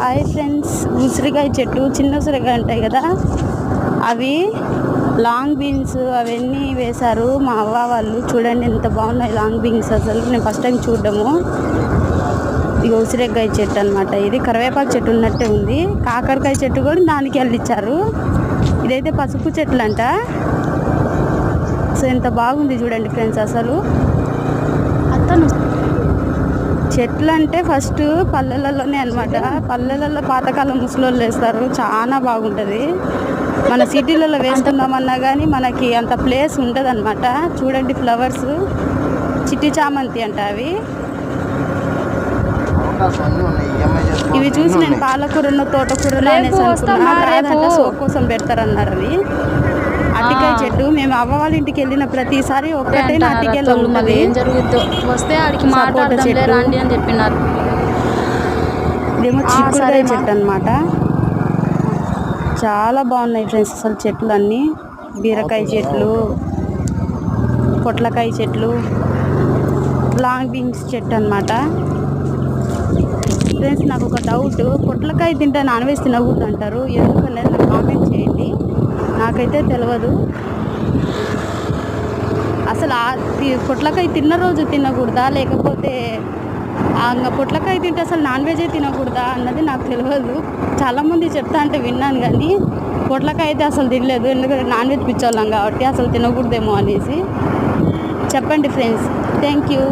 Hi friends, ఉసిరికాయ చెట్టు చిన్న ఉసిరికాయ ఉంటాయి కదా, అవి లాంగ్ బీన్స్ అవన్నీ వేశారు మా అవ్వ వాళ్ళు. చూడండి ఎంత బాగున్నాయి లాంగ్ బీన్స్, అసలు నేను ఫస్ట్ టైం చూడడము. ఇక ఉసిరికాయ చెట్టు అనమాట ఇది. కరివేపాకు చెట్టు ఉన్నట్టే ఉంది. కాకరకాయ చెట్టు కూడా దానికి వెళ్ళిచ్చారు. ఇదైతే పసుపు చెట్లు అంట. సో ఎంత బాగుంది చూడండి ఫ్రెండ్స్. అసలు చెట్లు అంటే ఫస్ట్ పల్లెలలోనే అనమాట. పల్లెలలో పాతకాలం ముసలోళ్ళు వేస్తారు, చాలా బాగుంటుంది. మన సిటీలలో వేసుకుందామన్నా కానీ మనకి అంత ప్లేస్ ఉంటుంది అనమాట. చూడండి ఫ్లవర్స్, చిట్టి చామంతి అంట అవి. ఇవి చూసి నేను పాలకూరను తోటకూరను అనేసి అనుకున్నా. కాదంటే సో కోసం పెడతారన్నారు అవి. అరటికాయ చెట్టు మేము అవ్వ వాళ్ళ ఇంటికి వెళ్ళిన ప్రతిసారి ఒక్కటే అరటికాయలు ఉంటుంది. ఏం జరుగుద్దో వస్తే ఆడికి సపోటా చెట్టు రండి అని చెప్పినారు. ఇదేమో చిక్కుడుకాయ చెట్టు అనమాట. చాలా బాగున్నాయి ఫ్రెండ్స్ అసలు చెట్లు అన్నీ. బీరకాయ చెట్లు, పొట్లకాయ చెట్లు, లాంగ్ బీన్స్ చెట్టు అనమాట. ఫ్రెండ్స్ నాకు ఒక డౌట్, పొట్లకాయ తింటే నాన్ వెజ్ తినకూడదు అంటారు, ఎందుకనేది నాకు కామెంట్ చేయండి. నాకైతే తెలియదు. అసలు పొట్లకాయ తిన్న రోజు తినకూడదా, లేకపోతే పొట్లకాయ తింటే అసలు నాన్ వెజే తినకూడదా అన్నది నాకు తెలియదు. చాలామంది చెప్తా అంటే విన్నాను, కానీ పొట్లకాయ అయితే అసలు తినలేదు. ఎందుకంటే నాన్ వెజ్ పిచ్చోళ్ళం కాబట్టి అసలు తినకూడదేమో అనేసి. చెప్పండి ఫ్రెండ్స్. Thank you.